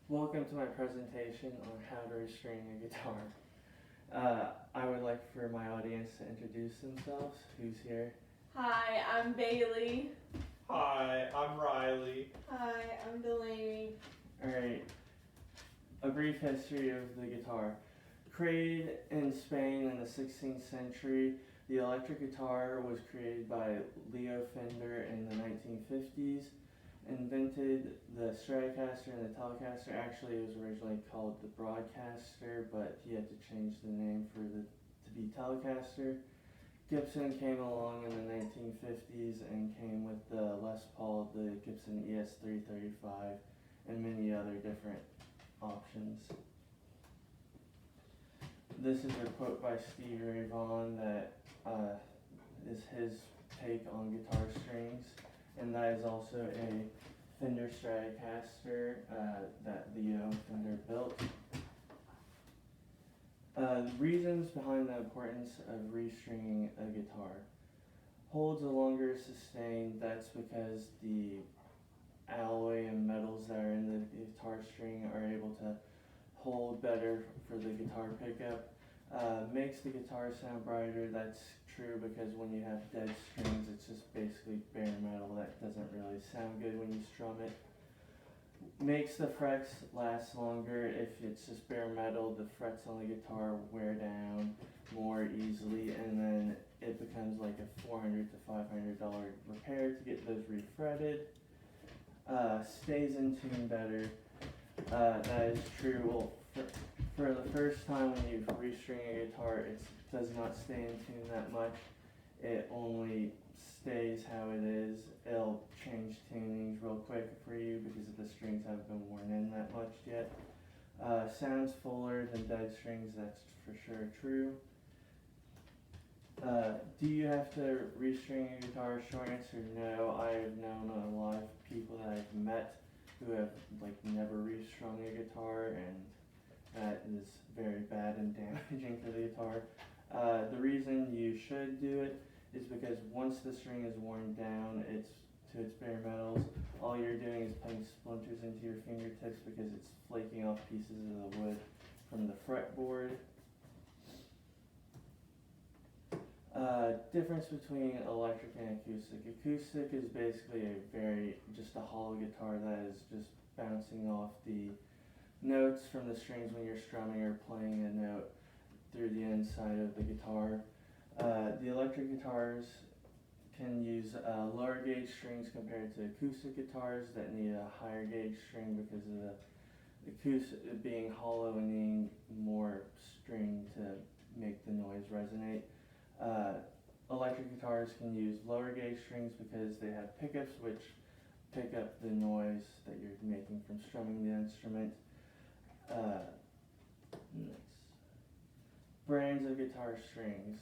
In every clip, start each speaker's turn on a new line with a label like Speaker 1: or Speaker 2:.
Speaker 1: Welcome to my presentation on how to restring a guitar. I would like for my audience to introduce themselves. Who's here?
Speaker 2: Hi, I'm Bailey.
Speaker 3: Hi, I'm Riley.
Speaker 2: Hi, I'm Delaney.
Speaker 1: Alright, a brief history of the guitar. Created in Spain in the 16th century, the electric guitar was created by Leo Fender in the 1950s. Invented the Stratocaster and the Telecaster. Actually, it was originally called the Broadcaster, but he had to change the name to be Telecaster. Gibson came along in the 1950s and came with the Les Paul, the Gibson ES335, and many other different options. This is a quote by Stevie Ray Vaughan that is his take on guitar strings, and that is also a Fender Stratocaster that Leo Fender built. The reasons behind the importance of restringing a guitar. Holds a longer sustain. That's because the alloy and metals that are in the guitar string are able to hold better for the guitar pickup. Makes the guitar sound brighter. That's true because when you have dead strings, it's just basically bare metal that doesn't really sound good when you strum it. Makes the frets last longer. If it's just bare metal, the frets on the guitar wear down more easily, and then it becomes like a $400 to $500 repair to get those refretted. Stays in tune better. That is true. Well, for the first time when you restring a guitar, it does not stay in tune that much. It only stays how it is. It'll change tunings real quick for you because the strings haven't been worn in that much yet. Sounds fuller than dead strings, that's for sure true. Do you have to restring a guitar? Short answer, no. I have known a lot of people that I've met who have never restrung a guitar, and that is very bad and damaging for the guitar. The reason you should do it is because once the string is worn down, to its bare metals, all you're doing is putting splinters into your fingertips because it's flaking off pieces of the wood from the fretboard. Difference between electric and acoustic. Acoustic is basically just a hollow guitar that is just bouncing off the notes from the strings when you're strumming or playing a note through the inside of the guitar. The electric guitars can use lower gauge strings compared to acoustic guitars that need a higher gauge string because of the acoustic being hollow and needing more string to make the noise resonate. Electric guitars can use lower gauge strings because they have pickups which pick up the noise that you're making from strumming the instrument. Next. Brands of guitar strings.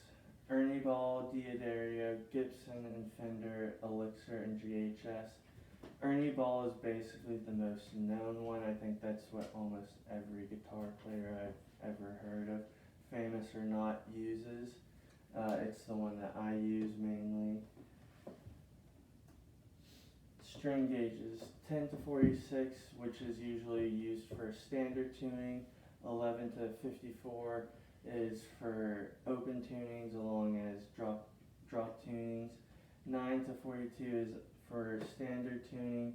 Speaker 1: Ernie Ball, D'Addario, Gibson and Fender, Elixir and GHS. Ernie Ball is basically the most known one. I think that's what almost every guitar player I've ever heard of, famous or not, uses. It's the one that I use mainly. String gauges, 10 to 46, which is usually used for standard tuning. 11 to 54 is for open tunings along as drop tunings. 9 to 42 is for standard tuning.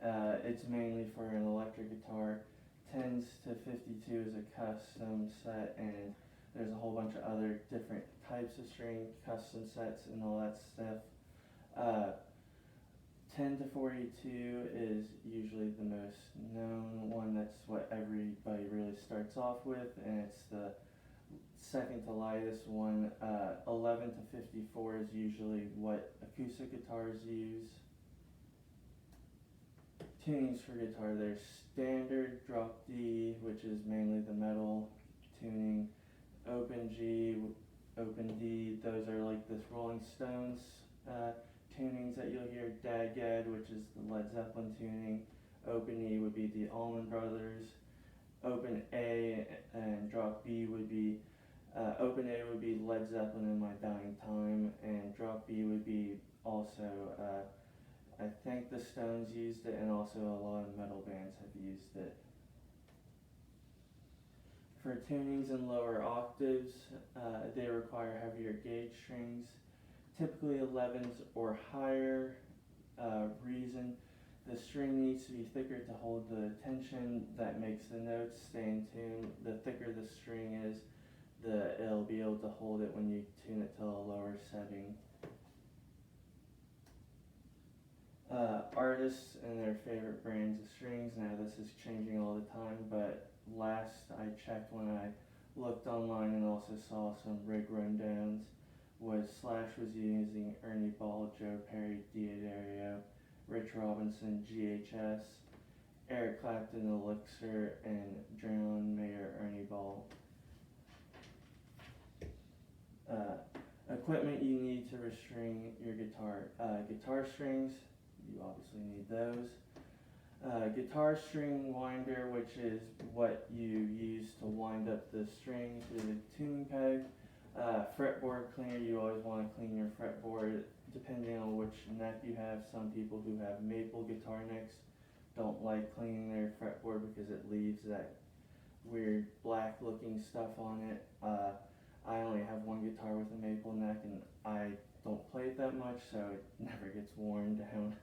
Speaker 1: It's mainly for an electric guitar. 10s to 52 is a custom set, and there's a whole bunch of other different types of string, custom sets and all that stuff. 10 to 42 is usually the most known one. That's what everybody really starts off with, and it's the second to lightest one. 11 to 54 is usually what acoustic guitars use. Tunings for guitar, there's standard drop D, which is mainly the metal tuning, open G, open D, those are like this Rolling Stones tunings that you'll hear. Dagad, which is the Led Zeppelin tuning. Open E would be the Allman Brothers. Open A and drop B would be, open A would be Led Zeppelin in My Dying Time, and drop B would be also, I think the Stones used it, and also a lot of metal bands have used it. For tunings in lower octaves, they require heavier gauge strings, typically 11s or higher. Reason, the string needs to be thicker to hold the tension that makes the notes stay in tune. The thicker the string is, it'll be able to hold it when you tune it to a lower setting. Artists and their favorite brands of strings. Now this is changing all the time, but last I checked when I looked online and also saw some rig rundowns was Slash was using Ernie Ball, Joe Perry, D'Addario, Rich Robinson, GHS, Eric Clapton, Elixir, and John Mayer, Ernie Ball. Equipment you need to restring your guitar. Guitar strings, you obviously need those. Guitar string winder, which is what you use to wind up the string to the tuning peg. Fretboard cleaner, you always want to clean your fretboard depending on which neck you have. Some people who have maple guitar necks don't like cleaning their fretboard because it leaves that weird black looking stuff on it. I only have one guitar with a maple neck and I don't play it that much, so it never gets worn down.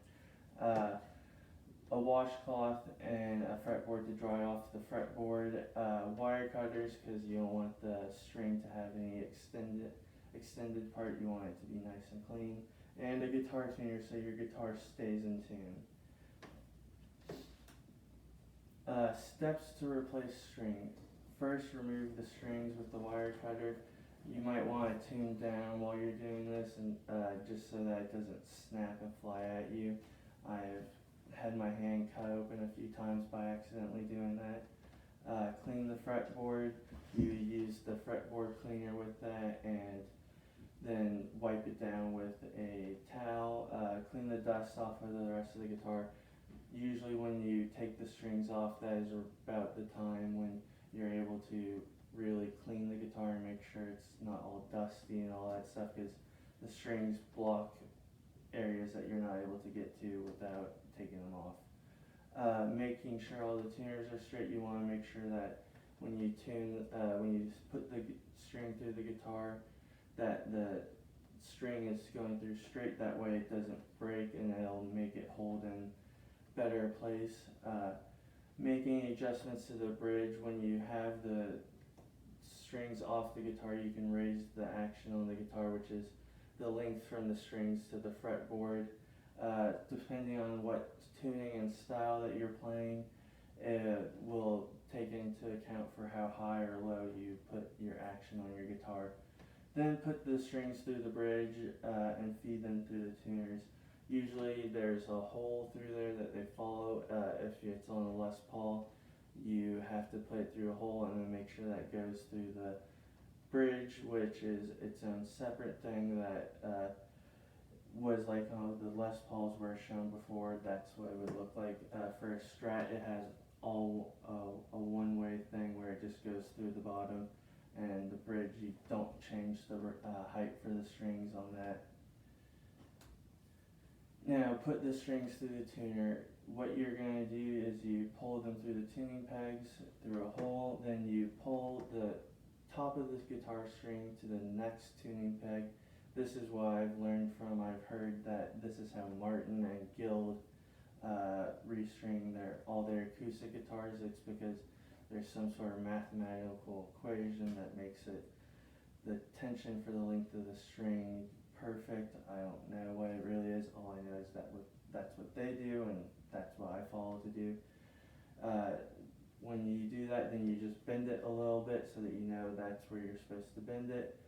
Speaker 1: A washcloth and a fretboard to dry off the fretboard. Wire cutters, because you don't want the string to have any extended part. You want it to be nice and clean. And a guitar tuner so your guitar stays in tune. Steps to replace string. First, remove the strings with the wire cutter. You might want to tune down while you're doing this, and just so that it doesn't snap and fly at you. I've had my hand cut open a few times by accidentally doing that. Clean the fretboard. You use the fretboard cleaner with that, and then wipe it down with a towel. Clean the dust off of the rest of the guitar. Usually when you take the strings off, that is about the time when you're able to really clean the guitar and make sure it's not all dusty and all that stuff, because the strings block areas that you're not able to get to without taking them off. Making sure all the tuners are straight. You want to make sure that when you tune, when you put the string through the guitar, that the string is going through straight. That way it doesn't break and it'll make it hold in better place. Making adjustments to the bridge. When you have the strings off the guitar, you can raise the action on the guitar, which is the length from the strings to the fretboard. Depending on what tuning and style that you're playing, it will take into account for how high or low you put your action on your guitar. Then put the strings through the bridge and feed them through the tuners. Usually there's a hole through there that they follow. If it's on a Les Paul, you have to put it through a hole and then make sure that goes through the bridge, which is its own separate thing that was like the Les Pauls were shown before. That's what it would look like. For a Strat, it has all a one-way thing where it just goes through the bottom, and the bridge, you don't change the height for the strings on that. Now put the strings through the tuner. What you're going to do is you pull them through the tuning pegs through a hole, then you pull the top of this guitar string to the next tuning peg. This is what I've learned from, I've heard that this is how Martin and Guild restring all their acoustic guitars. It's because there's some sort of mathematical equation that makes it the tension for the length of the string perfect. I don't know what it really is. All I know is that's what they do, and that's what I follow to do. When you do that, then you just bend it a little bit so that you know that's where you're supposed to bend it.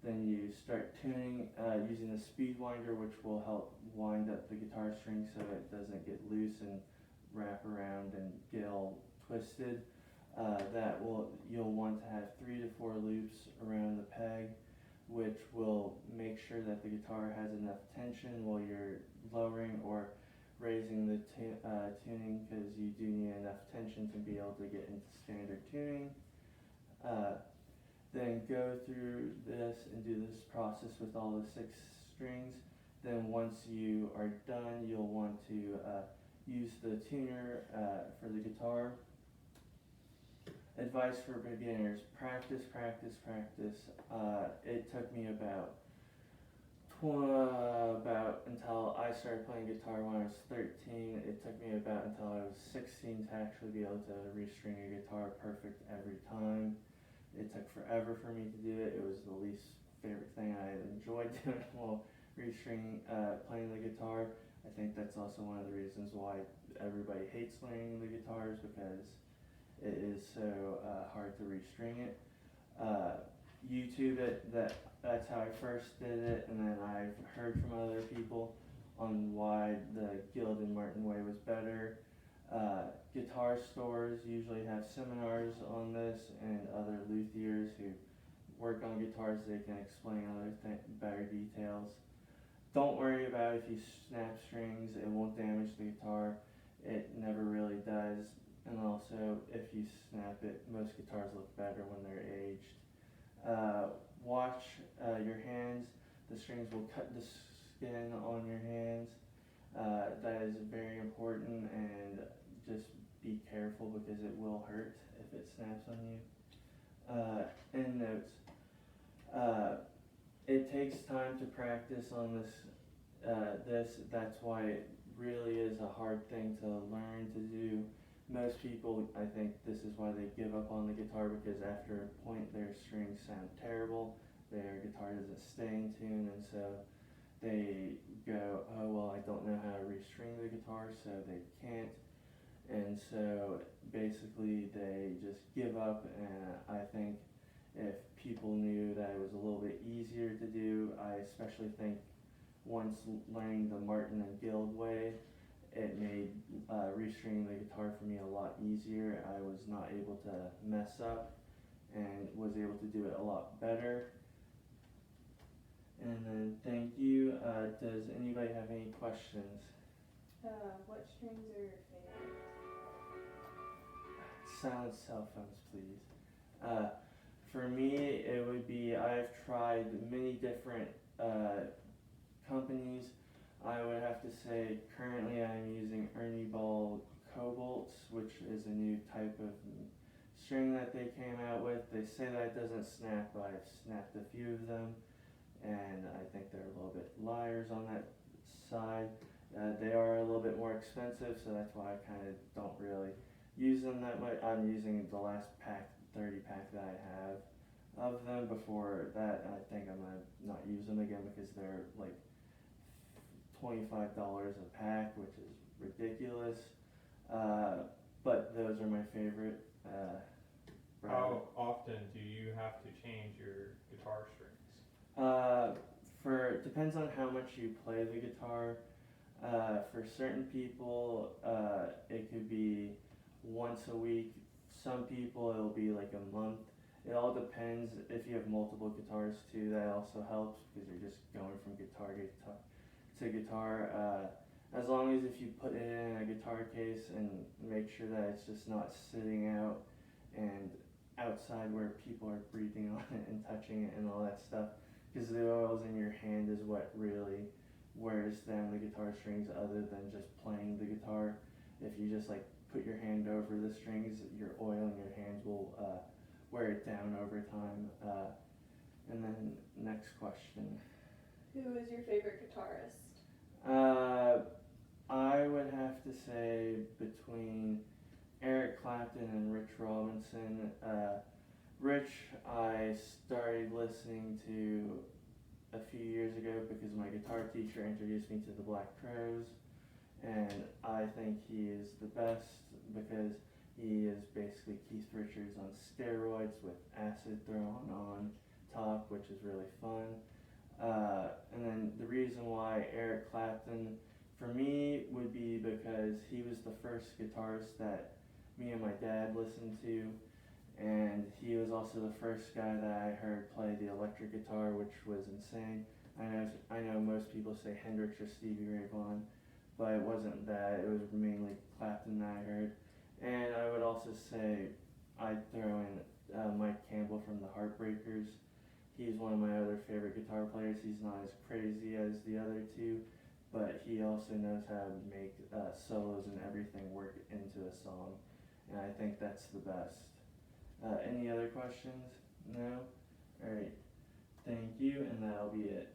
Speaker 1: Then you start tuning using the speed winder, which will help wind up the guitar string so it doesn't get loose and wrap around and get all twisted. You'll want to have 3 to 4 loops around the peg, which will make sure that the guitar has enough tension while you're lowering or raising the tuning, because you do need enough tension to be able to get into standard tuning. Then go through this and do this process with all the 6 strings. Then once you are done, you'll want to use the tuner for the guitar. advice for beginners: practice, practice, practice. It took me about until I started playing guitar when I was 13. It took me about until I was 16 to actually be able to restring a guitar perfect every time. It took forever for me to do it. It was the least favorite thing I enjoyed doing while playing the guitar. I think that's also one of the reasons why everybody hates learning the guitars, because it is so hard to restring it. YouTube it. That's how I first did it, and then I've heard from other people on why the Guild and Martin way was better. Guitar stores usually have seminars on this, and other luthiers who work on guitars, they can explain better details. Don't worry about if you snap strings, it won't damage the guitar. It never really does. And also, if you snap it, most guitars look better when they're aged. Watch your hands. The strings will cut the skin on your hands. That is very important, and just be careful because it will hurt if it snaps on you. End notes. It takes time to practice on that's why it really is a hard thing to learn to do. Most people, I think this is why they give up on the guitar, because after a point their strings sound terrible, their guitar doesn't stay in tune, and so they go, oh well, I don't know how to restring the guitar, so they can't, and so basically they just give up. And I think if people knew that it was a little bit easier to do, I especially think once learning the Martin and Guild way, it made restringing the guitar for me a lot easier. I was not able to mess up and was able to do it a lot better. And then thank you. Does anybody have any questions?
Speaker 2: What strings are your favorite?
Speaker 1: Silence cell phones, please. For me, it would be, I've tried many different companies. I would have to say currently I'm using Ernie Ball Cobalts, which is a new type of string that they came out with. They say that it doesn't snap, but I've snapped a few of them, and I think they're a little bit liars on that side. They are a little bit more expensive, so that's why I kind of don't really use them that much. I'm using the last 30 pack that I have of them. Before that, I think I'm going to not use them again because they're like $25 a pack, which is ridiculous. But those are my favorite.
Speaker 3: How often do you have to change your guitar strings?
Speaker 1: Depends on how much you play the guitar. For certain people, it could be once a week. Some people it'll be like a month. It all depends. If you have multiple guitars too, that also helps because you're just going from guitar to guitar. As long as if you put it in a guitar case and make sure that it's just not sitting out and outside where people are breathing on it and touching it and all that stuff, because the oils in your hand is what really wears down the guitar strings other than just playing the guitar. If you just like put your hand over the strings, your oil in your hands will wear it down over time. And then next question.
Speaker 2: Who is your favorite guitarist?
Speaker 1: I would have to say between Eric Clapton and Rich Robinson. Rich, I started listening to a few years ago because my guitar teacher introduced me to the Black Crowes, and I think he is the best because he is basically Keith Richards on steroids with acid thrown on top, which is really fun. And then the reason why Eric Clapton for me would be because he was the first guitarist that me and my dad listened to, and he was also the first guy that I heard play the electric guitar, which was insane. I know most people say Hendrix or Stevie Ray Vaughan, but it wasn't that. It was mainly Clapton that I heard. And I would also say I'd throw in Mike Campbell from the Heartbreakers. He's one of my other favorite guitar players. He's not as crazy as the other two, but he also knows how to make solos and everything work into a song, and I think that's the best. Any other questions? No? Alright. Thank you, and that'll be it.